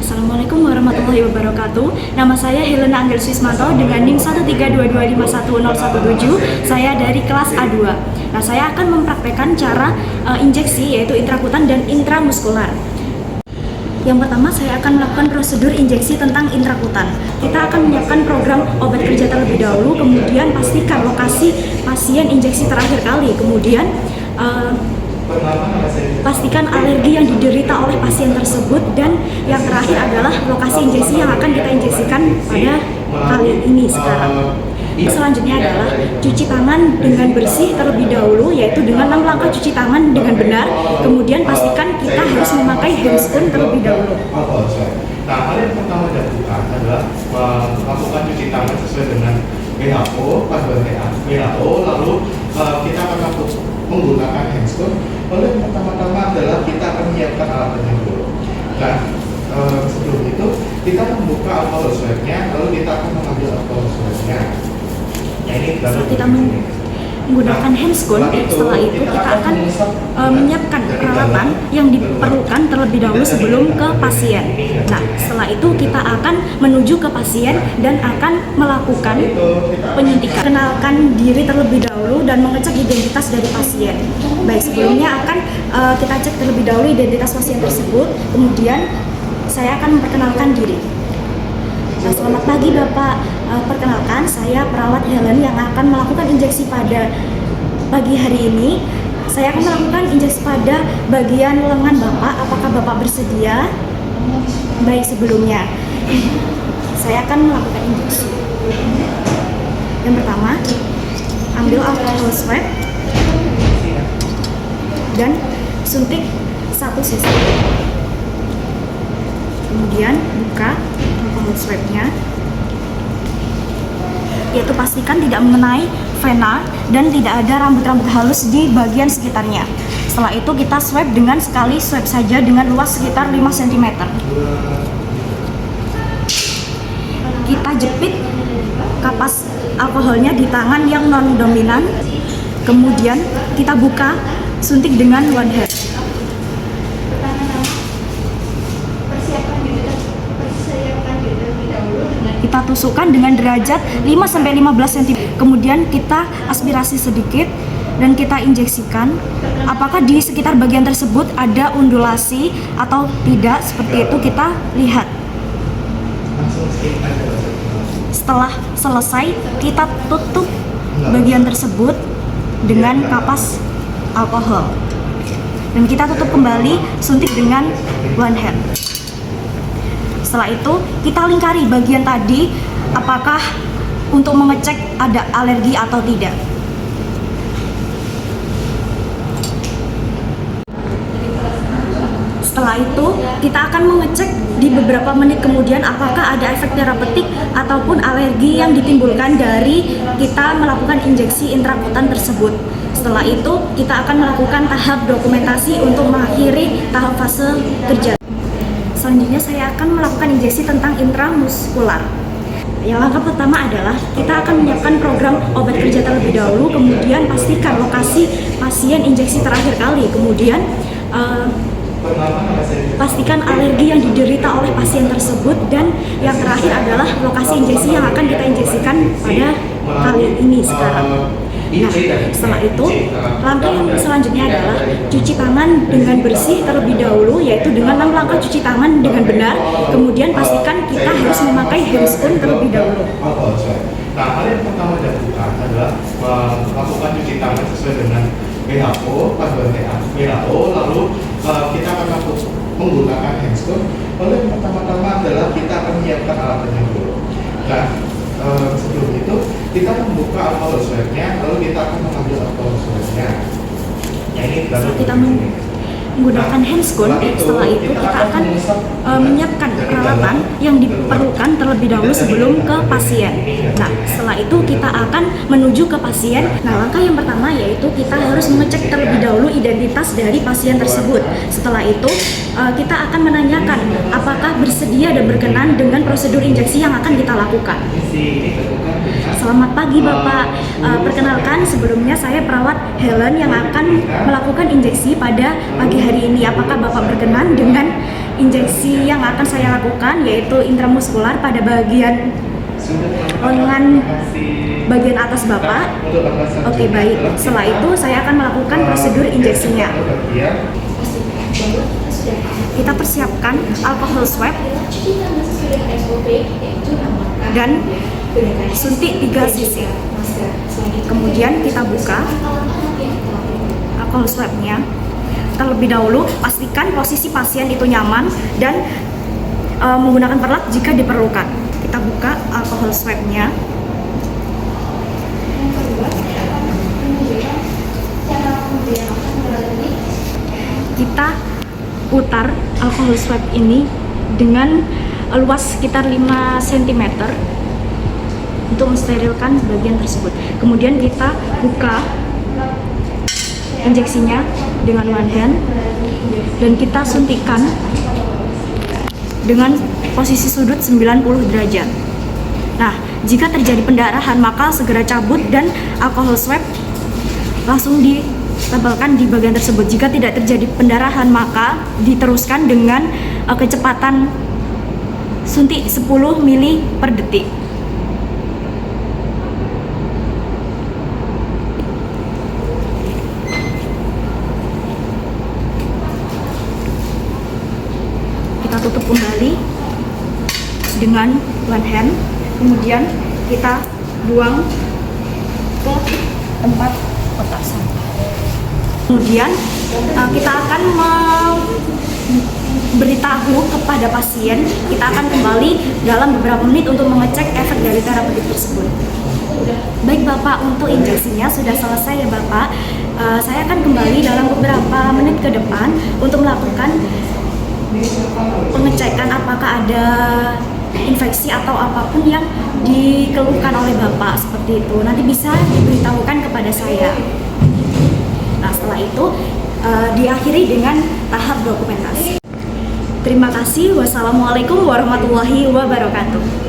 Assalamualaikum warahmatullahi wabarakatuh. Nama saya Helena Anggel Sismanto dengan NIM 132251017. Saya dari kelas A2. Nah, saya akan mempraktekkan cara injeksi yaitu intrakutan dan intramuskular. Yang pertama, saya akan melakukan prosedur injeksi tentang intrakutan. Kita akan menyiapkan program obat kerja terlebih dahulu, kemudian pastikan lokasi pasien injeksi terakhir kali, kemudian pastikan alergi yang diderita oleh pasien tersebut, dan yang terakhir adalah lokasi injeksi yang akan kita injeksikan pada kali ini sekarang. Selanjutnya adalah cuci tangan dengan bersih terlebih dahulu, yaitu dengan 6 langkah cuci tangan dengan benar. Kemudian pastikan kita harus memakai handscoon terlebih dahulu. Nah, hal yang pertama dilakukan adalah melakukan cuci tangan sesuai dengan WHO, panduan WHO. Lalu kita akan menggunakan handscoon. Lalu yang pertama-tama adalah kita akan menyiapkan alatnya dulu. Nah, sebelum itu kita membuka alkohol swabnya, lalu kita akan mengambil alkohol swabnya. Setelah kita menggunakan handscoon, setelah itu kita akan menyiapkan peralatan yang diperlukan terlebih dahulu sebelum ke pasien. Nah, setelah itu kita akan menuju ke pasien dan akan melakukan penyuntikan. Kenalkan diri terlebih dahulu dan mengecek identitas dari pasien. Baik, sebelumnya akan kita cek terlebih dahulu identitas pasien tersebut, kemudian saya akan memperkenalkan diri. Nah, selamat pagi Bapak, perkenalkan saya perawat Helen yang akan melakukan injeksi pada pagi hari ini. Saya akan melakukan injeksi pada bagian lengan Bapak. Apakah Bapak bersedia? Baik, sebelumnya saya akan melakukan injeksi. Yang pertama, ambil alkohol swab dan suntik 1 cc. Kemudian buka alkohol swabnya, yaitu pastikan tidak mengenai vena dan tidak ada rambut-rambut halus di bagian sekitarnya. Setelah itu kita swab dengan sekali swab saja dengan luas sekitar 5 cm. Kita jepit kapas alkoholnya di tangan yang non-dominan. Kemudian kita buka suntik dengan one hand. Kita tusukkan dengan derajat 5-15 cm. Kemudian kita aspirasi sedikit dan kita injeksikan. Apakah di sekitar bagian tersebut ada undulasi atau tidak, seperti itu kita lihat. Setelah selesai, kita tutup bagian tersebut dengan kapas alkohol. Dan kita tutup kembali, suntik dengan one hand. Setelah itu, kita lingkari bagian tadi, apakah untuk mengecek ada alergi atau tidak. Setelah itu, kita akan mengecek di beberapa menit kemudian apakah ada efek terapeutik ataupun alergi yang ditimbulkan dari kita melakukan injeksi intrakutan tersebut. Setelah itu, kita akan melakukan tahap dokumentasi untuk mengakhiri tahap fase kerja. Selanjutnya saya akan melakukan injeksi tentang intramuskular. Yang langkah pertama adalah kita akan menyiapkan program obat kerja terlebih dahulu, kemudian pastikan lokasi pasien injeksi terakhir kali, kemudian pastikan alergi yang diderita oleh pasien tersebut, dan yang terakhir adalah lokasi injeksi yang akan kita injeksikan pada kali ini sekarang. Nah, setelah itu, langkah yang selanjutnya adalah cuci tangan dengan bersih terlebih dahulu, yaitu dengan 6 langkah cuci tangan dengan benar. Kemudian pastikan kita harus memakai handscoon terlebih dahulu. Nah, hal yang pertama dilakukan adalah melakukan cuci tangan sesuai dengan WHO, panduan WHO. Lalu kita akan menggunakan handscoon. Lalu yang pertama-tama adalah kita akan menyiapkan alatnya dulu. Nah, sebelum itu kita membuka alkohol swabnya, lalu kita akan mengambil alkohol swabnya. Setelah kita menggunakan handscoon, setelah itu kita akan menyiapkan peralatan yang diperlukan terlebih dahulu sebelum ke pasien. Nah, setelah itu kita akan menuju ke pasien. Nah, langkah yang pertama yaitu kita harus mengecek terlebih dahulu identitas dari pasien tersebut. Setelah itu kita akan menanyakan apakah bersedia dan berkenan dengan prosedur injeksi yang akan kita lakukan. Selamat pagi Bapak, perkenalkan sebelumnya saya perawat Helen yang akan melakukan injeksi pada pagi hari ini. Apakah Bapak berkenan dengan injeksi yang akan saya lakukan yaitu intramuskular pada bagian lengan bagian atas Bapak. Oke, baik. Setelah itu saya akan melakukan prosedur injeksinya. Kita persiapkan alkohol swab dan suntik 3 cc. Kemudian kita buka alkohol swabnya. Terlebih dahulu pastikan posisi pasien itu nyaman dan menggunakan perlat jika diperlukan. Kita buka alkohol swabnya. Kita putar alkohol swab ini dengan luas sekitar 5 cm untuk mensterilkan bagian tersebut. Kemudian kita buka injeksinya dengan one hand dan kita suntikan dengan posisi sudut 90 derajat. Nah, jika terjadi pendarahan maka segera cabut dan alkohol swab langsung ditempelkan di bagian tersebut. Jika tidak terjadi pendarahan maka diteruskan dengan kecepatan suntik 10 mili per detik. Kita tutup kembali dengan one hand, kemudian kita buang ke tempat kotak sampah. Kemudian kita akan memberitahu kepada pasien, kita akan kembali dalam beberapa menit untuk mengecek efek dari terapi tersebut. Baik Bapak, untuk injeksinya sudah selesai ya Bapak. Saya akan kembali dalam beberapa menit ke depan untuk melakukan pengecekan apakah ada infeksi atau apapun yang dikeluhkan oleh Bapak seperti itu. Nanti bisa diberitahukan kepada saya. Nah, setelah itu diakhiri dengan tahap dokumentasi. Terima kasih. Wassalamualaikum warahmatullahi wabarakatuh.